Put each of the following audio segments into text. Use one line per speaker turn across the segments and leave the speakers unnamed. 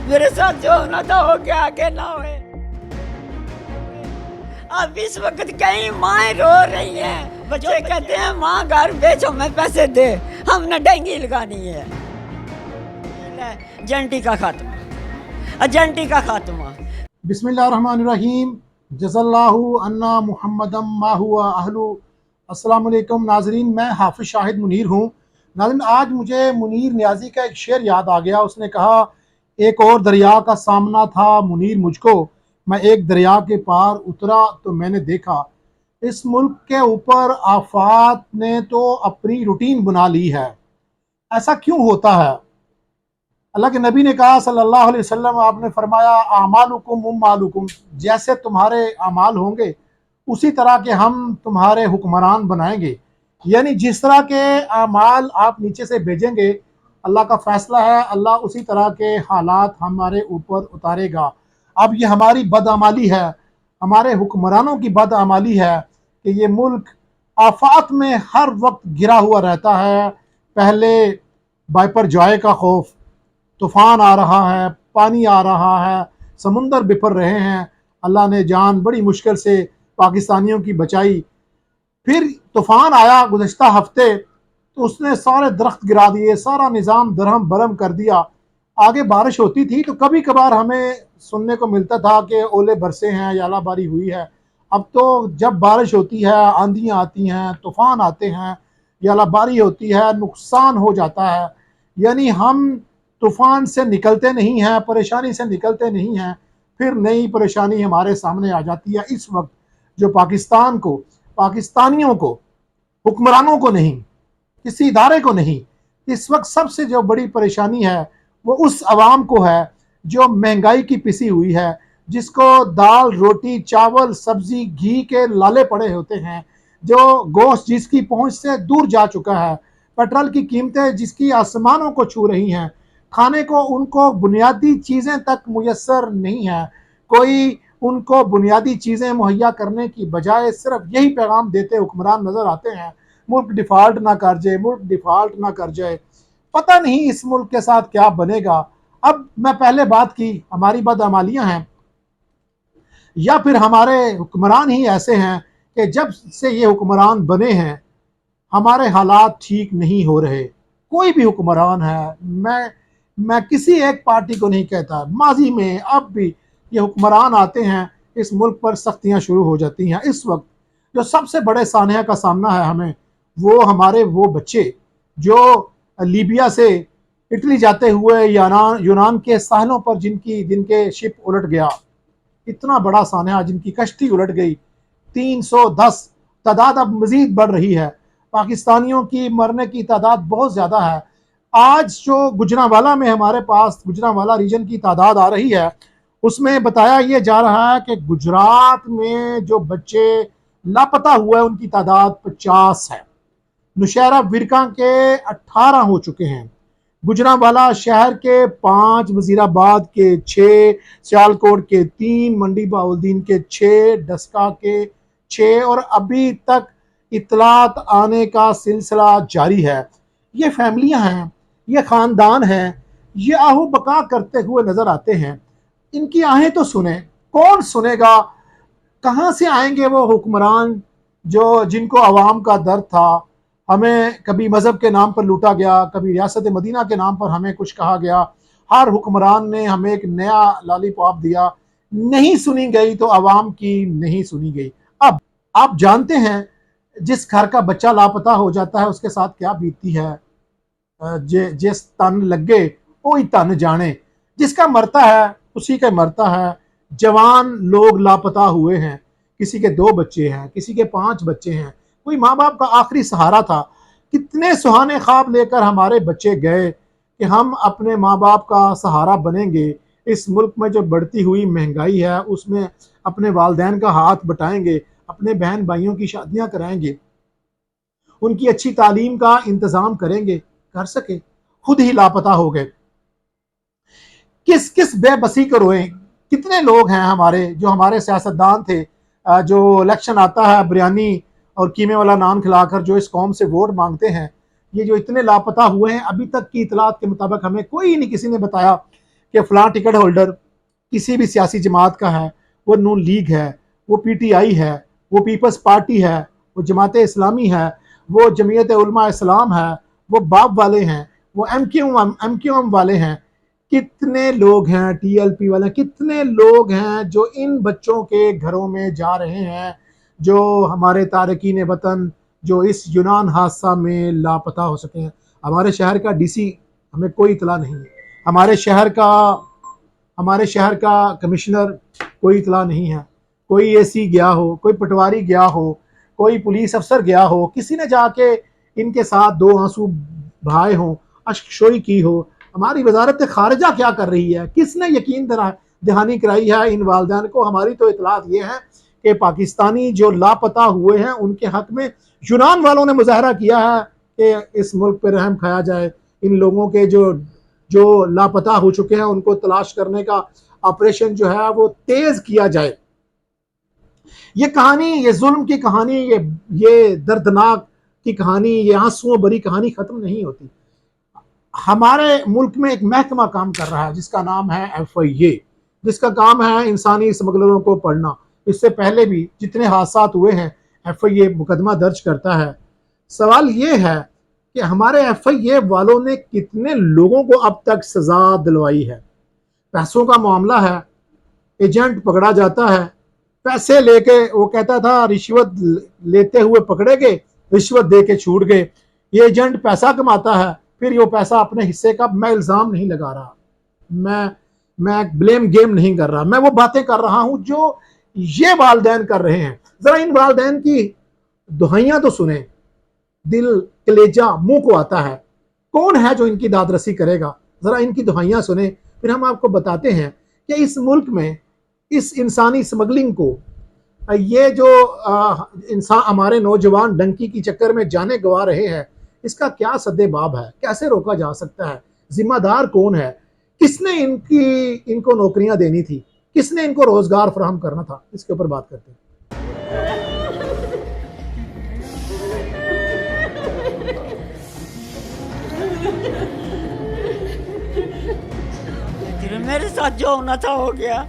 میرے ساتھ جو ہونا تھا ہو گیا، آگے نہ ہوئے۔ اب اس وقت کئی مائیں رو رہی ہیں، بچے کہتے ہیں ماں گھر بیچو میں پیسے دے، ہم نے ڈینگی لگانی ہے۔ جنٹی کا خاتمہ، جنٹی کا خاتمہ۔
بسم اللہ الرحمن الرحیم۔ جزا اللہ عنا محمدم ما ہوا اہلو۔ السلام علیکم ناظرین، میں حافظ شاہد منیر ہوں۔ ناظرین، آج مجھے منیر نیازی کا ایک شعر یاد آ گیا۔ اس نے کہا، ایک اور دریا کا سامنا تھا منیر مجھ کو، میں ایک دریا کے پار اترا تو میں نے دیکھا، اس ملک کے اوپر آفات نے تو اپنی روٹین بنا لی ہے۔ ایسا کیوں ہوتا ہے؟ اللہ کے نبی نے کہا صلی اللہ علیہ وسلم، آپ نے فرمایا اعمالکم اموالکم، جیسے تمہارے اعمال ہوں گے اسی طرح کے ہم تمہارے حکمران بنائیں گے۔ یعنی جس طرح کے اعمال آپ نیچے سے بھیجیں گے، اللہ کا فیصلہ ہے اللہ اسی طرح کے حالات ہمارے اوپر اتارے گا۔ اب یہ ہماری بدعمالی ہے، ہمارے حکمرانوں کی بدعمالی ہے کہ یہ ملک آفات میں ہر وقت گرا ہوا رہتا ہے۔ پہلے وائپر جوائے کا خوف، طوفان آ رہا ہے، پانی آ رہا ہے، سمندر بپھر رہے ہیں، اللہ نے جان بڑی مشکل سے پاکستانیوں کی بچائی۔ پھر طوفان آیا گزشتہ ہفتے تو اس نے سارے درخت گرا دیے، سارا نظام درہم برہم کر دیا۔ آگے بارش ہوتی تھی تو کبھی کبھار ہمیں سننے کو ملتا تھا کہ اولے برسے ہیں یا الہ باری ہوئی ہے۔ اب تو جب بارش ہوتی ہے، آندھیاں آتی ہیں، طوفان آتے ہیں یا الہ باری ہوتی ہے، نقصان ہو جاتا ہے۔ یعنی ہم طوفان سے نکلتے نہیں ہیں، پریشانی سے نکلتے نہیں ہیں، پھر نئی پریشانی ہمارے سامنے آ جاتی ہے۔ اس وقت جو پاکستان کو، پاکستانیوں کو، حکمرانوں کو نہیں، کسی ادارے کو نہیں، اس وقت سب سے جو بڑی پریشانی ہے وہ اس عوام کو ہے جو مہنگائی کی پسی ہوئی ہے، جس کو دال روٹی چاول سبزی گھی کے لالے پڑے ہوتے ہیں، جو گوشت جس کی پہنچ سے دور جا چکا ہے، پیٹرول کی قیمتیں جس کی آسمانوں کو چھو رہی ہیں، کھانے کو ان کو بنیادی چیزیں تک میسر نہیں ہیں۔ کوئی ان کو بنیادی چیزیں مہیا کرنے کی بجائے صرف یہی پیغام دیتے حکمران نظر آتے ہیں، ملک ڈیفالٹ نہ کر جائے، ملک ڈیفالٹ نہ کر جائے۔ پتہ نہیں اس ملک کے ساتھ کیا بنے گا۔ اب میں پہلے بات کی ہماری بدعمالیاں ہیں یا پھر ہمارے حکمران ہی ایسے ہیں کہ جب سے یہ حکمران بنے ہیں ہمارے حالات ٹھیک نہیں ہو رہے۔ کوئی بھی حکمران ہے، میں کسی ایک پارٹی کو نہیں کہتا، ماضی میں اب بھی یہ حکمران آتے ہیں، اس ملک پر سختیاں شروع ہو جاتی ہیں۔ اس وقت جو سب سے بڑے سانحہ کا سامنا ہے ہمیں، وہ ہمارے وہ بچے جو لیبیا سے اٹلی جاتے ہوئے یونان کے ساحلوں پر جن کے شپ الٹ گیا، اتنا بڑا سانحہ، جن کی کشتی الٹ گئی، 310 تعداد اب مزید بڑھ رہی ہے، پاکستانیوں کی مرنے کی تعداد بہت زیادہ ہے۔ آج جو گجرانوالہ میں ہمارے پاس گجرانوالہ ریجن کی تعداد آ رہی ہے، اس میں بتایا یہ جا رہا ہے کہ گجرات میں جو بچے لاپتہ ہوئے ان کی تعداد 50 ہے۔ نوشہرہ ورکاں کے 18 ہو چکے ہیں، گجرانوالہ شہر کے 5، وزیر آباد کے 6، سیالکوٹ کے 3، منڈی بہاولدین کے 6، ڈسکا کے 6، اور ابھی تک اطلاعات آنے کا سلسلہ جاری ہے۔ یہ فیملیاں ہیں، یہ خاندان ہیں، یہ آہو بقا کرتے ہوئے نظر آتے ہیں۔ ان کی آہیں تو سنیں، کون سنے گا؟ کہاں سے آئیں گے وہ حکمران جن کو عوام کا درد تھا؟ ہمیں کبھی مذہب کے نام پر لوٹا گیا، کبھی ریاست مدینہ کے نام پر ہمیں کچھ کہا گیا، ہر حکمران نے ہمیں ایک نیا لالی پاپ دیا، نہیں سنی گئی تو عوام کی نہیں سنی گئی۔ اب آپ جانتے ہیں جس گھر کا بچہ لاپتہ ہو جاتا ہے اس کے ساتھ کیا بیتتی ہے۔ جس تن لگے وہی تن جانے، جس کا مرتا ہے اسی کا مرتا ہے۔ جوان لوگ لاپتہ ہوئے ہیں، کسی کے 2 بچے ہیں، کسی کے 5 بچے ہیں، کوئی ماں باپ کا آخری سہارا تھا۔ کتنے سہانے خواب لے کر ہمارے بچے گئے کہ ہم اپنے ماں باپ کا سہارا بنیں گے، اس ملک میں جو بڑھتی ہوئی مہنگائی ہے اس میں اپنے والدین کا ہاتھ بٹائیں گے، اپنے بہن بھائیوں کی شادیاں کرائیں گے، ان کی اچھی تعلیم کا انتظام کریں گے، کر سکے، خود ہی لاپتہ ہو گئے۔ کس بے بسی کو روئیں؟ کتنے لوگ ہیں ہمارے جو ہمارے سیاستدان تھے، جو الیکشن آتا ہے بریانی اور قیمے والا نان کھلا کر جو اس قوم سے ووٹ مانگتے ہیں، یہ جو اتنے لاپتہ ہوئے ہیں، ابھی تک کی اطلاعات کے مطابق ہمیں کوئی نہیں کسی نے بتایا کہ फलां टिकट होल्डर किसी भी सियासी जमात का है, वो नून लीग है, वो PTI है, वो पीपल्स पार्टी है, वो जमात इस्लामी है, वो जमीयत उलमा इस्लाम है, वो बाप वाले हैं, वो MQM वाले हैं, कितने लोग हैं TLP वाले, कितने लोग हैं जो इन बच्चों के घरों में जा रहे हैं, जो हमारे तारकीन वतन जो इस यूनान हादसा में लापता हो सके हैं। हमारे शहर का DC हमें कोई इतला नहीं है, हमारे शहर का कमिश्नर कोई इतला नहीं है, कोई AC गया हो, कोई पटवारी गया हो, कोई पुलिस अफसर गया हो, किसी ने जाके इनके साथ दो आंसू बहाए हों, अश्कशोई की हो। हमारी वजारत खारजा क्या कर रही है, किसने यकीन दहानी कराई है इन वालिदैन को? हमारी तो इतलात ये है कि पाकिस्तानी जो लापता हुए हैं उनके हक में यूनान वालों ने मुजाहरा किया है कि इस मुल्क पर रहम खाया जाए, इन लोगों के जो लापता हो चुके हैं उनको तलाश करने का ऑपरेशन जो है वो तेज किया जाए। ये कहानी, ये जुल्म की कहानी, ये दर्दनाक की कहानी, ये आंसुओं भरी कहानी खत्म नहीं होती। हमारे मुल्क में एक महकमा काम कर रहा है जिसका नाम है FIA, जिसका काम है इंसानी स्मगलरों को पढ़ना। इससे पहले भी जितने हादसात हुए हैं FIA मुकदमा दर्ज करता है। सवाल ये है कि हमारे FIA वालों ने कितने लोगों को अब तक सजा दिलवाई है। पैसों का मामला है, एजेंट पकड़ा जाता है, पैसे लेके, वो कहता था रिश्वत लेते हुए पकड़े गए, रिश्वत दे के छूट गए। ये एजेंट पैसा कमाता है, फिर वो पैसा अपने हिस्से का, मैं इल्ज़ाम नहीं लगा रहा, मैं ब्लेम गेम नहीं कर रहा, मैं वो बातें कर रहा हूं जो ये वालिदैन कर रहे हैं। जरा इन वालिदैन की दुहाइयां तो सुने, दिल कलेजा मुंह को आता है। कौन है जो इनकी दादरसी करेगा? जरा इनकी दुहाइयां सुने, फिर हम आपको बताते हैं कि इस मुल्क में इस इंसानी स्मगलिंग को, ये जो इंसान हमारे नौजवान डंकी की चक्कर में जाने गंवा रहे हैं, इसका क्या सद्देबाब है, कैसे रोका जा सकता है, जिम्मेदार कौन है, किसने इनको नौकरियां देनी थी, किसने इनको रोजगार फराहम करना था, इसके ऊपर बात करते हैं।
मेरे साथ जो होना था हो गया,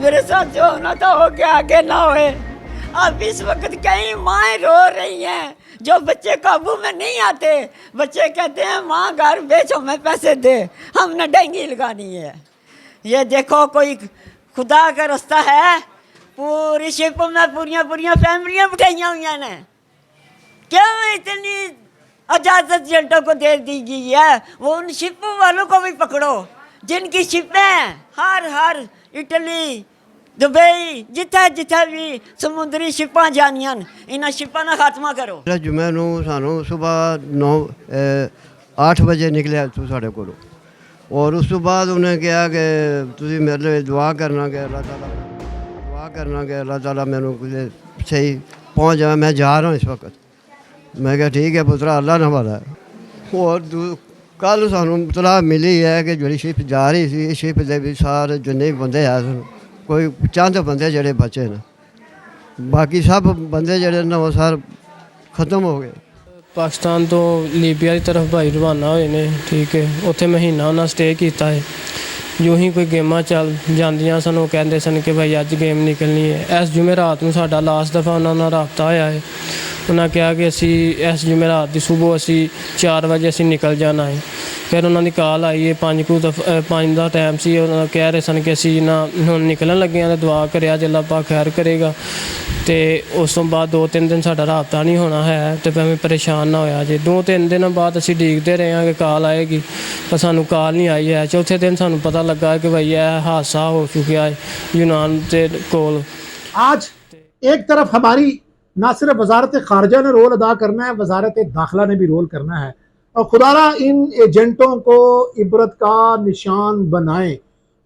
मेरे साथ जो होना था हो गया, आगे ना होए। अब इस वक्त कई माएँ रो रही हैं जो बच्चे काबू में नहीं आते। बच्चे कहते हैं माँ घर बेचो, मैं पैसे दे, हमने डेंगी लगानी है। ये देखो कोई खुदा का रास्ता है, पूरी शिप में पूरियां फैमिलियां बिठाई हुई ने। क्यों इतनी इजाजत एजेंटों को दे दी गई है? वो उन शिप वालों को भी पकड़ो जिनकी शिपें हर इटली, दुबई, जिथे भी समुद्री शिपां जानियां, इन्हां शिपां दा खात्मा करो।
जुमे नूं सानू सुबह 8 बजे निकलिया तू साढ़े कोलों, और उस तो बाद उन्हें कहा कि तुसी मेरे लिए दुआ करना कि अल्लाह ताला मैनू सही पहुँच जाए, मैं जा रहा हूँ इस वक्त। मैं कहा ठीक है पुत्रा, अल्लाह ना वाला है। और कल सानू इतला मिली है कि जी शिप जा रही सी, शिप दे भी सारे जिन्ने भी बंदे है, कोई चंद बंदे जड़े बचे न, बाकी सब बंदे जड़े न वो सारे खत्म हो गए।
पाकिस्तान तो लीबिया की तरफ भाई रवाना होए ने, ठीक है, उत्थे महीना उन्हें स्टे किया है। जो ही कोई गेमां चल जांदियां सन, कहते सन कि भाई अज गेम निकलनी है। इस जुमेरात में साडा लास्ट दफ़ा उन्होंने राबता होया है। उन्हें कहा कि असी इस जुमेरात की सुबह असी 4 बजे असी निकल जाना है। फिर उन्होंने कॉल आई है 5 का टाइम से, उन्होंने कह रहे सन कि असी ना हुण निकलन लगे हैं, दुआ करिया जे अल्लाह पाक खैर करेगा। तो उस तो बाद 2-3 दिन साडा राबता नहीं होना है, तो मैं परेशान ना होया जे। 2-3 दिन बाद असी उडीकते रहे हैं कि कॉल आएगी, पर सानू कॉल नहीं आई है। चौथे दिन सानू पता लगा कि भाई यह हादसा हो चुका है यूनान के कोल।
आज एक तरफ हमारी ना सिर्फ वजारत खारजा ने रोल अदा करना है, वजारत दाखिला ने भी रोल करना है, और खुदारा इन एजेंटों को इबरत का निशान बनाए।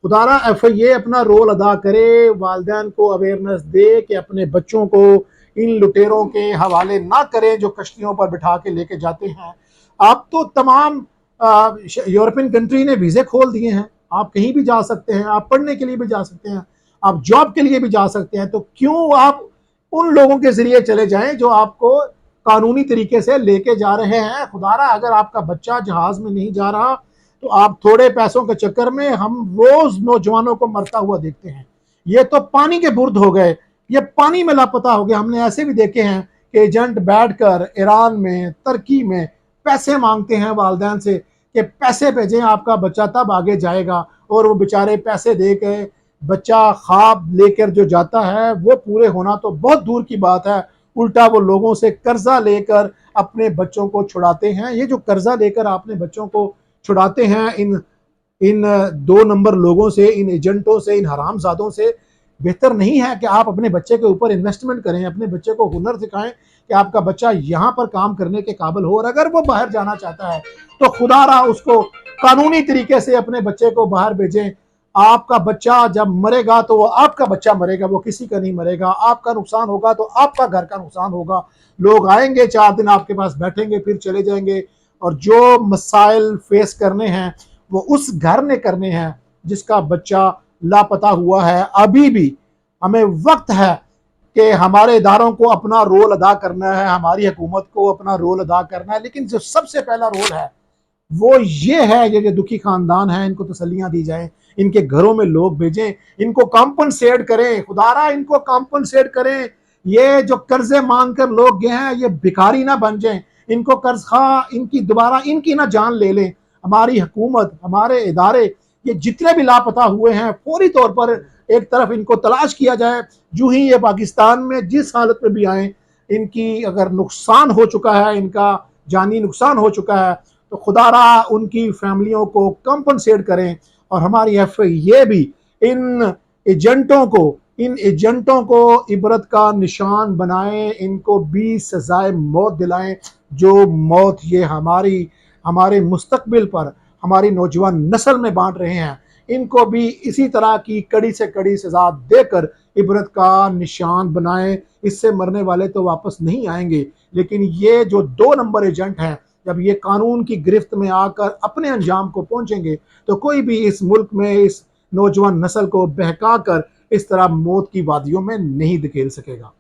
खुदारा FIA अपना रोल अदा करे, वालिदैन को अवेयरनेस दे कि अपने बच्चों को इन लुटेरों के हवाले ना करें जो कश्तियों पर बिठा के लेके जाते हैं। आप तो तमाम यूरोपियन कंट्री ने वीज़े खोल दिए हैं, आप कहीं भी जा सकते हैं, आप पढ़ने के लिए भी जा सकते हैं, आप जॉब के लिए भी जा सकते हैं। तो क्यों आप उन लोगों के ज़रिए चले जाएं जो आपको कानूनी तरीके से लेके जा रहे हैं? खुदारा अगर आपका बच्चा जहाज़ में नहीं जा रहा तो आप थोड़े पैसों के चक्कर में हम रोज नौजवानों को मरता हुआ देखते हैं। ये तो पानी के बुर्द हो गए, ये पानी में लापता हो गए। हमने ऐसे भी देखे हैं कि एजेंट बैठकर ईरान में, तुर्की में पैसे मांगते हैं वालिदैन से कि पैसे भेजें, आपका बच्चा तब आगे जाएगा, और वो बेचारे पैसे दे के बच्चा ख्वाब लेकर जो जाता है वो पूरे होना तो बहुत दूर की बात है, उल्टा वो लोगों से कर्जा लेकर अपने बच्चों को छुड़ाते हैं। ये जो कर्जा लेकर अपने बच्चों को छुड़ाते हैं इन इन 2 नंबर लोगों से, इन एजेंटों से, इन हरामजादों से, बेहतर नहीं है कि आप अपने बच्चे के ऊपर इन्वेस्टमेंट करें, अपने बच्चे को हुनर सिखाएं कि आपका बच्चा यहाँ पर काम करने के काबिल हो, और अगर वो बाहर जाना चाहता है तो खुदा रहा उसको कानूनी तरीके से अपने बच्चे को बाहर भेजें। आपका बच्चा जब मरेगा तो वो आपका बच्चा मरेगा, वो किसी का नहीं मरेगा। आपका नुकसान होगा तो आपका घर का नुकसान होगा। लोग आएंगे 4 दिन आपके पास बैठेंगे, फिर चले जाएंगे, और जो मसाइल फेस करने हैं वो उस घर ने करने हैं जिसका बच्चा लापता हुआ है। अभी भी हमें वक्त है कि हमारे इदारों को अपना रोल अदा करना है, हमारी हुकूमत को अपना रोल अदा करना है, लेकिन जो सबसे पहला रोल है वो ये है, ये जो दुखी खानदान है इनको तसल्लियां दी जाएं, इनके घरों में लोग भेजें, इनको कॉम्पनसेट करें, खुदारा इनको कॉम्पनसेट करें। ये जो कर्जे मांग कर लोग गए हैं ये भिखारी ना बन जाएं, इनको कर्ज खा इनकी दोबारा इनकी ना जान ले लें। हमारी हुकूमत, हमारे इदारे, ये जितने भी लापता हुए हैं फौरी तौर पर एक तरफ इनको तलाश किया जाए। जो ही ये पाकिस्तान में जिस हालत में भी आए, इनकी अगर नुकसान हो चुका है, इनका जानी नुकसान हो चुका है, तो खुदारा उनकी फैमिलियों को कंपनसेट करें। और हमारी ये भी इन एजेंटों को इबरत का निशान बनाएं, इनको भी सजाए मौत दिलाएं। जो मौत ये हमारे मुस्तकबिल पर, हमारी नौजवान नस्ल में बांट रहे हैं, इनको भी इसी तरह की कड़ी से कड़ी सजा देकर इबरत का निशान बनाएं। इससे मरने वाले तो वापस नहीं आएंगे, लेकिन ये जो 2 नंबर एजेंट हैं, जब ये कानून की गिरफ्त में आकर अपने अंजाम को पहुंचेंगे तो कोई भी इस मुल्क में इस नौजवान नस्ल को बहका कर इस तरह मौत की वादियों में नहीं धकेल सकेगा।